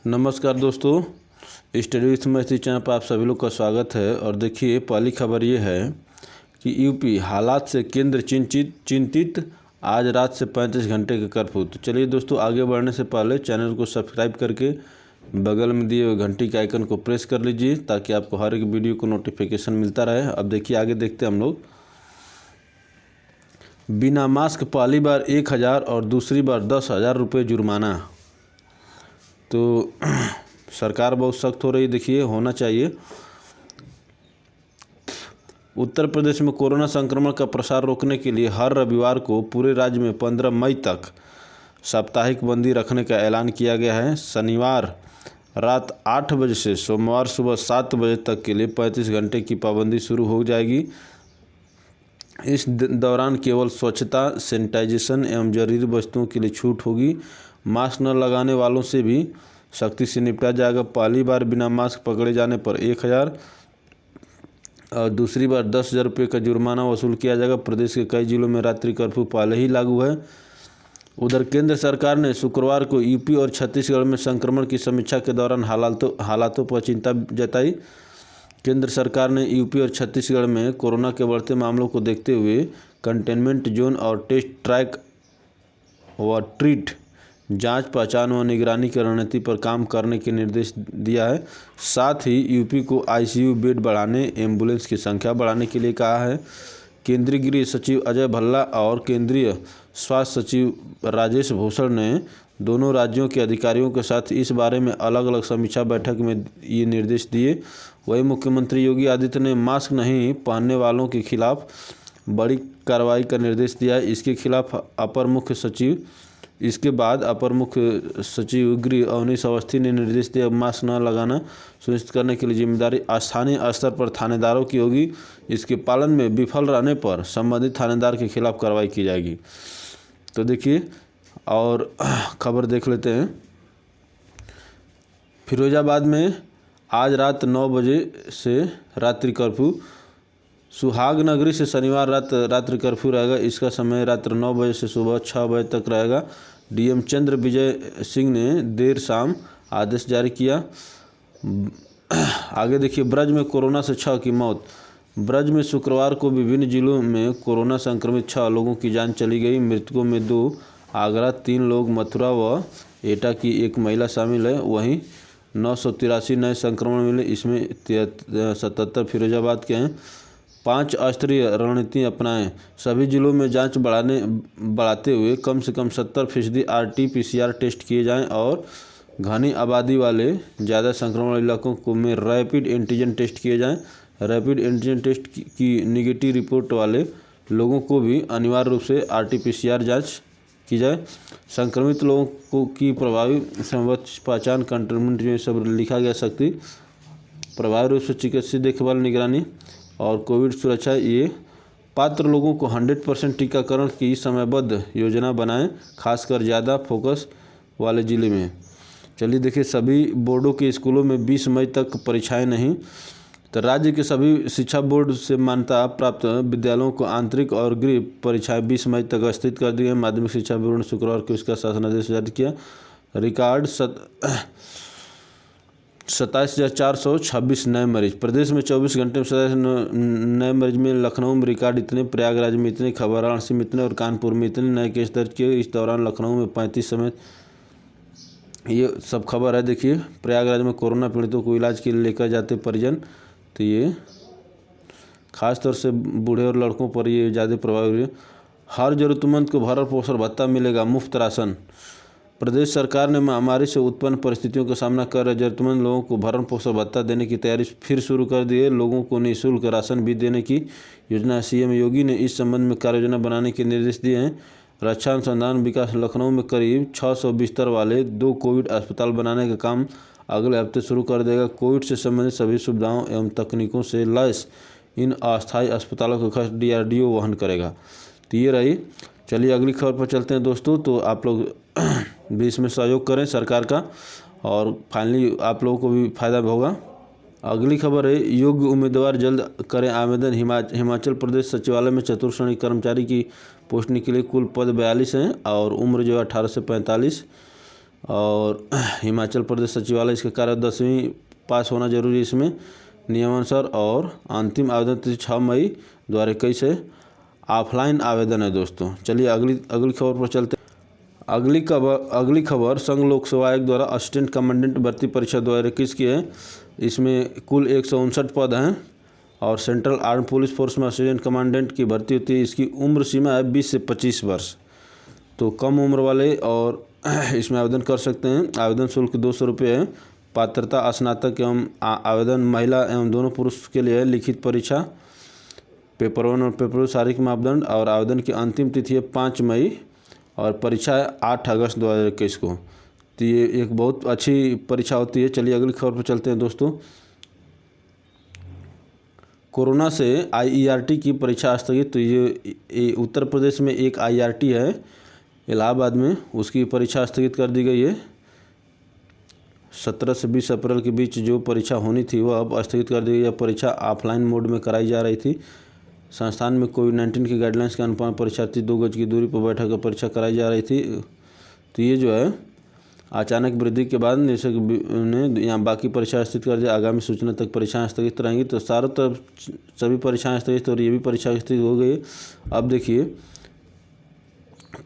नमस्कार दोस्तों, study with maths channel पर आप सभी लोग का स्वागत है। और देखिए, पहली खबर ये है कि यूपी हालात से केंद्र चिंतित, आज रात से 35 घंटे का कर्फ्यू। तो चलिए दोस्तों, आगे बढ़ने से पहले चैनल को सब्सक्राइब करके बगल में दिए हुए घंटी के आइकन को प्रेस कर लीजिए ताकि आपको हर एक वीडियो को नोटिफिकेशन मिलता रहे। अब देखिए, आगे देखते हैं हम लोग। बिना मास्क पहली बार 1000 और दूसरी बार 10,000 रुपये जुर्माना। तो सरकार बहुत सख्त हो रही, देखिए होना चाहिए। उत्तर प्रदेश में कोरोना संक्रमण का प्रसार रोकने के लिए हर रविवार को पूरे राज्य में 15 मई तक साप्ताहिक बंदी रखने का ऐलान किया गया है। शनिवार रात 8 बजे से सोमवार सुबह 7 बजे तक के लिए 35 घंटे की पाबंदी शुरू हो जाएगी। इस दौरान केवल स्वच्छता, सैनिटाइजेशन एवं जरूरी वस्तुओं के लिए छूट होगी। मास्क न लगाने वालों से भी सख्ती से निपटा जाएगा। पहली बार बिना मास्क पकड़े जाने पर 1000 और दूसरी बार 10,000 रुपये का जुर्माना वसूल किया जाएगा। प्रदेश के कई जिलों में रात्रि कर्फ्यू पहले ही लागू है। उधर केंद्र सरकार ने शुक्रवार को यूपी और छत्तीसगढ़ में संक्रमण की समीक्षा के दौरान हालातों पर चिंता जताई। केंद्र सरकार ने यूपी और छत्तीसगढ़ में कोरोना के बढ़ते मामलों को देखते हुए कंटेनमेंट जोन और टेस्ट, ट्रैक व ट्रीट, जांच, पहचान व निगरानी की रणनीति पर काम करने के निर्देश दिया है। साथ ही यूपी को आईसीयू बेड बढ़ाने, एम्बुलेंस की संख्या बढ़ाने के लिए कहा है। केंद्रीय गृह सचिव अजय भल्ला और केंद्रीय स्वास्थ्य सचिव राजेश भूषण ने दोनों राज्यों के अधिकारियों के साथ इस बारे में अलग अलग समीक्षा बैठक में ये निर्देश दिए। वहीं मुख्यमंत्री योगी आदित्यनाथ ने मास्क नहीं पहनने वालों के खिलाफ बड़ी कार्रवाई का निर्देश दिया है। इसके बाद अपर मुख्य सचिव गृह अवनीश अवस्थी ने निर्देश दिया, मास्क न लगाना सुनिश्चित करने के लिए जिम्मेदारी स्थानीय स्तर पर थानेदारों की होगी। इसके पालन में विफल रहने पर संबंधित थानेदार के खिलाफ कार्रवाई की जाएगी। तो देखिए, और खबर देख लेते हैं। फिरोजाबाद में आज रात 9 बजे से रात्रि कर्फ्यू। सुहागनगरी से शनिवार रात रात्रि कर्फ्यू रहेगा। इसका समय रात्र 9 बजे से सुबह 6 बजे तक रहेगा। डीएम चंद्र विजय सिंह ने देर शाम आदेश जारी किया। आगे देखिए, ब्रज में कोरोना से 6 की मौत। ब्रज में शुक्रवार को विभिन्न जिलों में कोरोना संक्रमित 6 लोगों की जान चली गई। मृतकों में 2 आगरा, 3 लोग मथुरा व एटा की 1 महिला शामिल है। वहीं 983 नए संक्रमण मिले, इसमें 77 फिरोजाबाद के हैं। 5 स्तरीय रणनीति अपनाएं। सभी जिलों में जांच बढ़ाते हुए कम से कम 70% RT-PCR टेस्ट किए जाएं और घनी आबादी वाले ज़्यादा संक्रमण इलाकों को में रैपिड एंटीजन टेस्ट किए जाएं। रैपिड एंटीजन टेस्ट की निगेटिव रिपोर्ट वाले लोगों को भी अनिवार्य रूप से RT-PCR जाँच की जाए। संक्रमित लोगों की प्रभावी संवत्स पहचान, कंटेनमेंट में सब लिखा गया शक्ति, प्रभावी रूप से चिकित्सीय देखभाल, निगरानी और कोविड सुरक्षा। ये पात्र लोगों को 100% टीकाकरण की समयबद्ध योजना बनाएं, खासकर ज़्यादा फोकस वाले ज़िले में। चलिए देखिए, सभी बोर्डों के स्कूलों में 20 मई तक परीक्षाएं नहीं। तो राज्य के सभी शिक्षा बोर्ड से मान्यता प्राप्त विद्यालयों को आंतरिक और गृह परीक्षाएं 20 मई तक स्थगित कर दी है। माध्यमिक शिक्षा बोर्ड ने शुक्रवार को इसका शासनादेश जारी किया। रिकॉर्ड 27,426 नए मरीज। प्रदेश में 24 घंटे में 27 नए मरीज में लखनऊ में रिकॉर्ड इतने, प्रयागराज में इतने, वाराणसी में इतने और कानपुर में इतने नए केस दर्ज किए। इस दौरान लखनऊ में 35 समेत ये सब खबर है। देखिए, प्रयागराज में कोरोना पीड़ितों को इलाज के लिए लेकर जाते परिजन। तो ये खास तौर से बूढ़े और लड़कों पर ये ज़्यादा प्रभावी है। हर जरूरतमंद को भरण पोषण भत्ता मिलेगा, मुफ्त राशन। प्रदेश सरकार ने महामारी से उत्पन्न परिस्थितियों का सामना कर रहे जरूरतमंद लोगों को भरण पोषण भत्ता देने की तैयारी फिर शुरू कर दी है। लोगों को निःशुल्क राशन भी देने की योजना। सीएम योगी ने इस संबंध में कार्ययोजना बनाने के निर्देश दिए हैं। रक्षा अनुसंधान विकास लखनऊ में करीब 600 बिस्तर वाले 2 कोविड अस्पताल बनाने का काम अगले हफ्ते शुरू कर देगा। कोविड से संबंधित सभी सुविधाओं एवं तकनीकों से लैस इन अस्थायी अस्पतालों का खर्च DRDO वहन करेगा। तो ये रही। चलिए अगली खबर पर चलते हैं दोस्तों। तो आप लोग भी इसमें सहयोग करें सरकार का, और फाइनली आप लोगों को भी फायदा होगा। अगली खबर है, योग्य उम्मीदवार जल्द करें आवेदन। हिमाचल प्रदेश सचिवालय में चतुर्थ श्रेणी कर्मचारी की पोस्टिंग के लिए कुल पद 42 हैं और उम्र जो है 18 से 45 और हिमाचल प्रदेश सचिवालय इसका कार्य 10वीं पास होना जरूरी है इसमें नियमानुसार। और अंतिम आवेदन तिथि 6 मई 2021 है। ऑफलाइन आवेदन है दोस्तों। चलिए अगली खबर पर चलते हैं। अगली खबर संघ लोक सेवा आयोग द्वारा असिस्टेंट कमांडेंट भर्ती परीक्षा 2021 की है। इसमें कुल 159 पद हैं और सेंट्रल आर्म पुलिस फोर्स में असिस्टेंट कमांडेंट की भर्ती होती है। इसकी उम्र सीमा है 20 से 25 वर्ष, तो कम उम्र वाले और इसमें आवेदन कर सकते हैं। आवेदन शुल्क 200 रुपये है। पात्रता स्नातक एवं आवेदन महिला एवं दोनों पुरुष के लिए है। लिखित परीक्षा पेपर 1 और पेपर 2 शारीरिक मापदंड और आवेदन की अंतिम तिथि है 5 मई और परीक्षा है 8 अगस्त 2021 को। तो ये एक बहुत अच्छी परीक्षा होती है। चलिए अगली खबर पर चलते हैं दोस्तों। कोरोना से IERT की परीक्षा स्थगित। तो ये उत्तर प्रदेश में एक IRT है इलाहाबाद में, उसकी परीक्षा स्थगित कर दी गई है। 17 से 20 अप्रैल के बीच जो परीक्षा होनी थी वह अब स्थगित कर दी गई है। परीक्षा ऑफलाइन मोड में कराई जा रही थी। संस्थान में कोविड-19 की गाइडलाइंस के अनुसार परीक्षार्थी 2 गज की दूरी पर बैठकर परीक्षा कराई जा रही थी। तो ये जो है अचानक वृद्धि के बाद निदेशक ने यहाँ बाकी परीक्षा स्थगित कर दिया। आगामी सूचना तक परीक्षाएं स्थगित रहेंगी। तो चारों तरफ सभी परीक्षाएं स्थगित और ये भी परीक्षा स्थगित हो गई। अब देखिए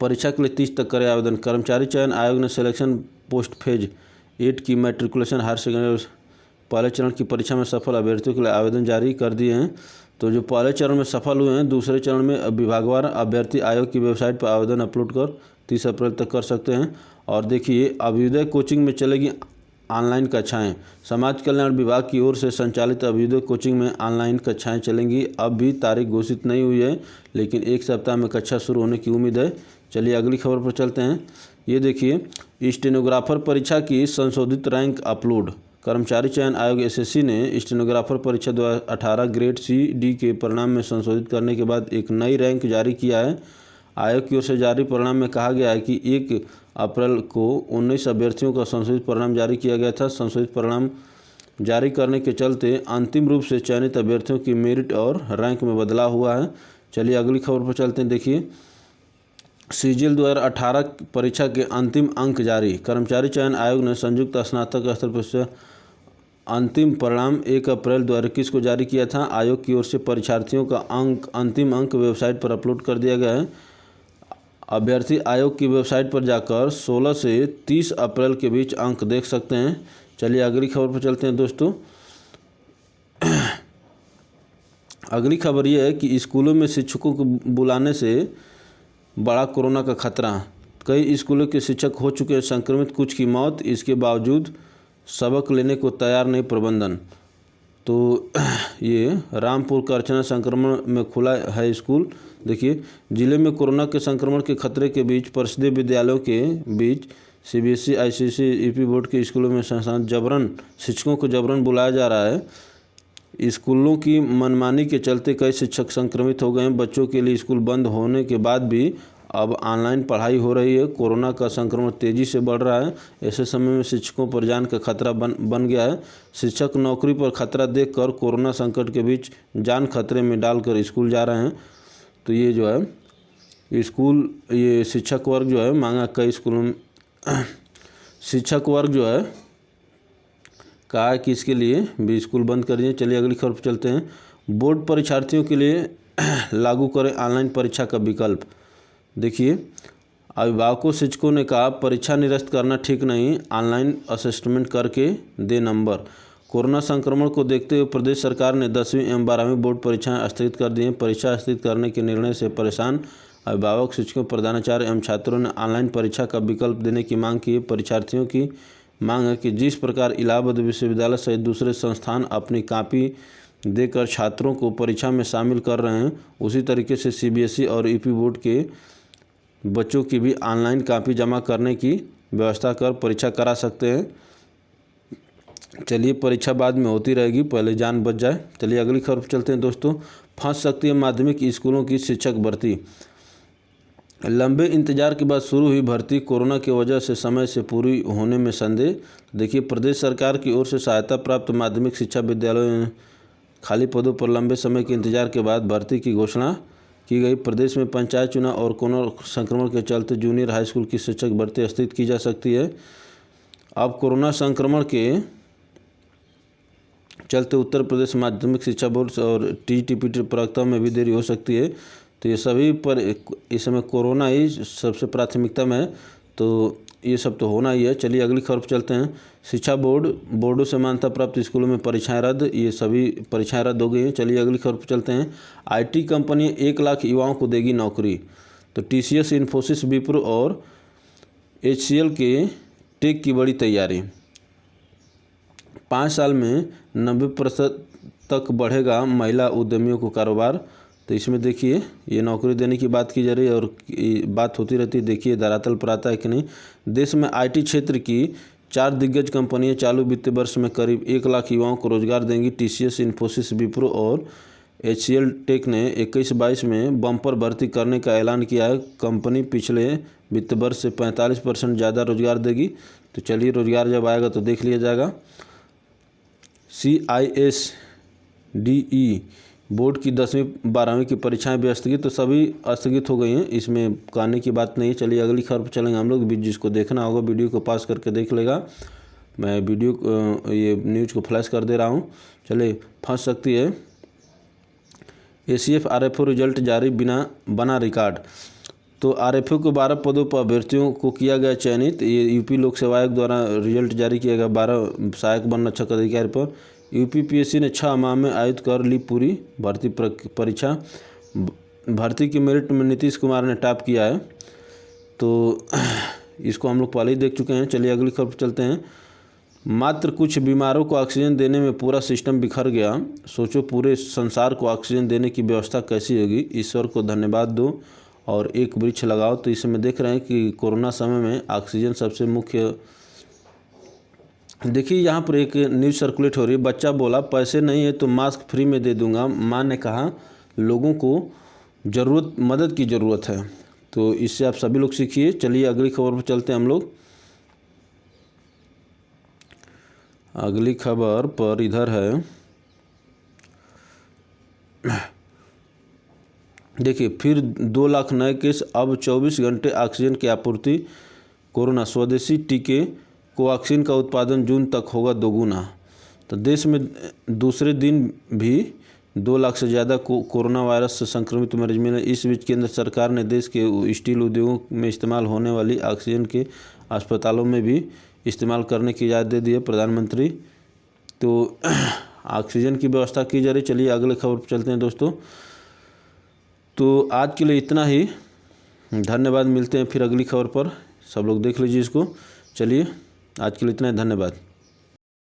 परीक्षा के लिए 30 तक करे आवेदन। कर्मचारी चयन आयोग ने सिलेक्शन पोस्ट फेज 8 की मैट्रिकुलेशन हायर सेकेंडरी पहले चरण की परीक्षा में सफल अभ्यर्थियों के लिए आवेदन जारी कर दिए हैं। तो जो पहले चरण में सफल हुए हैं, दूसरे चरण में विभागवार अभ्यर्थी आयोग की वेबसाइट पर आवेदन अपलोड कर 30 अप्रैल तक कर सकते हैं। और देखिए अभ्युदय कोचिंग में चलेगी ऑनलाइन कक्षाएं। समाज कल्याण विभाग की ओर से संचालित अभ्युदय कोचिंग में ऑनलाइन कक्षाएं चलेंगी। अब भी तारीख घोषित नहीं हुई है, लेकिन एक सप्ताह में कक्षा शुरू होने की उम्मीद है। चलिए अगली खबर पर चलते हैं। ये देखिए स्टेनोग्राफर परीक्षा की संशोधित रैंक अपलोड। कर्मचारी चयन आयोग SSC ने स्टेनोग्राफर परीक्षा 2018 ग्रेड C-D के परिणाम में संशोधित करने के बाद एक नई रैंक जारी किया है। आयोग की ओर से जारी परिणाम में कहा गया है कि 1 अप्रैल को 19 अभ्यर्थियों का संशोधित परिणाम जारी किया गया था। संशोधित परिणाम जारी करने के चलते अंतिम रूप से चयनित अभ्यर्थियों की मेरिट और रैंक में बदलाव हुआ है। चलिए अगली खबर पर चलते हैं। देखिए CGL 2018 परीक्षा के अंतिम अंक जारी। कर्मचारी चयन आयोग ने संयुक्त स्नातक स्तर पर अंतिम परिणाम 1 अप्रैल 2021 को जारी किया था। आयोग की ओर से परीक्षार्थियों का अंतिम अंक वेबसाइट पर अपलोड कर दिया गया है। अभ्यर्थी आयोग की वेबसाइट पर जाकर 16 से 30 अप्रैल के बीच अंक देख सकते हैं। चलिए अगली खबर पर चलते हैं दोस्तों। अगली खबर यह है कि स्कूलों में शिक्षकों को बुलाने से बड़ा कोरोना का खतरा। कई स्कूलों के शिक्षक हो चुके हैं संक्रमित, कुछ की मौत। इसके बावजूद सबक लेने को तैयार नहीं प्रबंधन। तो ये रामपुर का अर्चना संक्रमण में खुला है स्कूल। देखिए जिले में कोरोना के संक्रमण के खतरे के बीच परिषदीय विद्यालयों के बीच CBSE ICSE EP बोर्ड के स्कूलों में संस्थान शिक्षकों को जबरन बुलाया जा रहा है। स्कूलों की मनमानी के चलते कई शिक्षक संक्रमित हो गए हैं। बच्चों के लिए स्कूल बंद होने के बाद भी अब ऑनलाइन पढ़ाई हो रही है। कोरोना का संक्रमण तेज़ी से बढ़ रहा है। ऐसे समय में शिक्षकों पर जान का खतरा बन गया है। शिक्षक नौकरी पर खतरा देखकर कोरोना संकट के बीच जान खतरे में डालकर स्कूल जा रहे हैं। तो ये जो है ये शिक्षक वर्ग जो है मांगा कई स्कूलों में शिक्षक वर्ग जो है कहा है कि इसके लिए भी स्कूल बंद कर दिए। चलिए अगली खबर पर चलते हैं। बोर्ड परीक्षार्थियों के लिए लागू करें ऑनलाइन परीक्षा का विकल्प। देखिए अभिभावकों शिक्षकों ने कहा परीक्षा निरस्त करना ठीक नहीं, ऑनलाइन असेसमेंट करके दे नंबर। कोरोना संक्रमण को देखते हुए प्रदेश सरकार ने 10वीं एवं 12वीं बोर्ड परीक्षाएं स्थगित कर दी हैं। परीक्षा स्थगित करने के निर्णय से परेशान अभिभावक शिक्षकों प्रधानाचार्य एवं छात्रों ने ऑनलाइन परीक्षा का विकल्प देने की मांग की है। परीक्षार्थियों की मांग है कि जिस प्रकार इलाहाबाद विश्वविद्यालय सहित दूसरे संस्थान अपनी कॉपी देकर छात्रों को परीक्षा में शामिल कर रहे हैं, उसी तरीके से CBSE और EP बोर्ड के बच्चों की भी ऑनलाइन कॉपी जमा करने की व्यवस्था कर परीक्षा करा सकते हैं। चलिए परीक्षा बाद में होती रहेगी, पहले जान बच जाए। चलिए अगली खबर पर चलते हैं दोस्तों। फंस सकती है माध्यमिक स्कूलों की शिक्षक भर्ती। लंबे इंतजार के बाद शुरू हुई भर्ती कोरोना की वजह से समय से पूरी होने में संदेह। देखिए प्रदेश सरकार की ओर से सहायता प्राप्त माध्यमिक शिक्षा विद्यालयों में खाली पदों पर लंबे समय के इंतजार के बाद भर्ती की घोषणा की गई। प्रदेश में पंचायत चुनाव और कोरोना संक्रमण के चलते जूनियर हाई स्कूल की शिक्षक भर्ती स्थगित की जा सकती है। अब कोरोना संक्रमण के चलते उत्तर प्रदेश माध्यमिक शिक्षा बोर्ड और टीटीपीटी परीक्षा में भी देरी हो सकती है। तो ये सभी पर इस समय कोरोना ही सबसे प्राथमिकता में है, तो ये सब तो होना ही है। चलिए अगली खबर पर चलते हैं। शिक्षा बोर्डों से मान्यता प्राप्त स्कूलों में परीक्षाएं रद्द, ये सभी परीक्षाएं रद्द हो गई हैं। चलिए अगली खबर पर चलते हैं। IT कंपनी 1 लाख युवाओं को देगी नौकरी। तो TCS, इन्फोसिस, विप्रो और HCL के टेक की बड़ी तैयारी। 5 साल में 90% तक बढ़ेगा महिला उद्यमियों को कारोबार। तो इसमें देखिए ये नौकरी देने की बात की जा रही है और बात होती रहती है, देखिए धरातल पर आता है कि नहीं। देश में IT क्षेत्र की 4 दिग्गज कंपनियां चालू वित्तीय वर्ष में करीब 1 लाख युवाओं को रोजगार देंगी। TCS, इन्फोसिस, विप्रो और HCL टेक ने 21-22 में बम्पर भर्ती करने का ऐलान किया है। कंपनी पिछले वित्तीय वर्ष से 45% ज़्यादा रोजगार देगी। तो चलिए रोजगार जब आएगा तो देख लिया जाएगा। CISDE बोर्ड की 10वीं 12वीं की परीक्षाएं भी स्थगित, तो सभी स्थगित हो गई हैं, इसमें कहने की बात नहीं है। चलिए अगली खबर पर चलेंगे हम लोग। जिसको देखना होगा वीडियो को पास करके देख लेगा। मैं ये न्यूज़ को फ्लैश कर दे रहा हूँ। चलिए फंस सकती है। ACF RFO रिजल्ट जारी बना रिकॉर्ड। तो RFO के 12 पदों पर अभ्यर्थियों को किया गया चयनित। ये UP लोक सेवा आयोग द्वारा रिजल्ट जारी किया गया 12 सहायक वन रक्षक अधिकारी पर। UP PSC ने 6 माह में आयुक्त कर ली पूरी भर्ती परीक्षा। भर्ती की मेरिट में नीतीश कुमार ने टॉप किया है, तो इसको हम लोग पहले ही देख चुके हैं। चलिए अगली खबर पर चलते हैं। मात्र कुछ बीमारों को ऑक्सीजन देने में पूरा सिस्टम बिखर गया। सोचो पूरे संसार को ऑक्सीजन देने की व्यवस्था कैसी होगी। ईश्वर को धन्यवाद दो और एक वृक्ष लगाओ। तो इसमें देख रहे हैं कि कोरोना समय में ऑक्सीजन सबसे मुख्य। देखिए यहाँ पर एक न्यूज़ सर्कुलेट हो रही है। बच्चा बोला पैसे नहीं है तो मास्क फ्री में दे दूंगा। माँ ने कहा लोगों को मदद की ज़रूरत है। तो इससे आप सभी लोग सीखिए। चलिए अगली खबर पर चलते हैं हम लोग। अगली खबर पर इधर है, देखिए फिर 2 लाख नए केस, अब 24 घंटे ऑक्सीजन की आपूर्ति। कोरोना स्वदेशी टीके कोवैक्सीन का उत्पादन जून तक होगा दोगुना। तो देश में दूसरे दिन भी 2 लाख से ज़्यादा कोरोना वायरस से संक्रमित मरीज मिले। इस बीच केंद्र सरकार ने देश के स्टील उद्योगों में इस्तेमाल होने वाली ऑक्सीजन के अस्पतालों में भी इस्तेमाल करने की इजाज़त दे दी है प्रधानमंत्री। तो ऑक्सीजन की व्यवस्था की जा रही। चलिए अगले खबर पर चलते हैं दोस्तों। तो आज के लिए इतना ही, धन्यवाद। मिलते हैं फिर अगली खबर पर। सब लोग देख लीजिए इसको। चलिए आज के लिए इतना ही, धन्यवाद।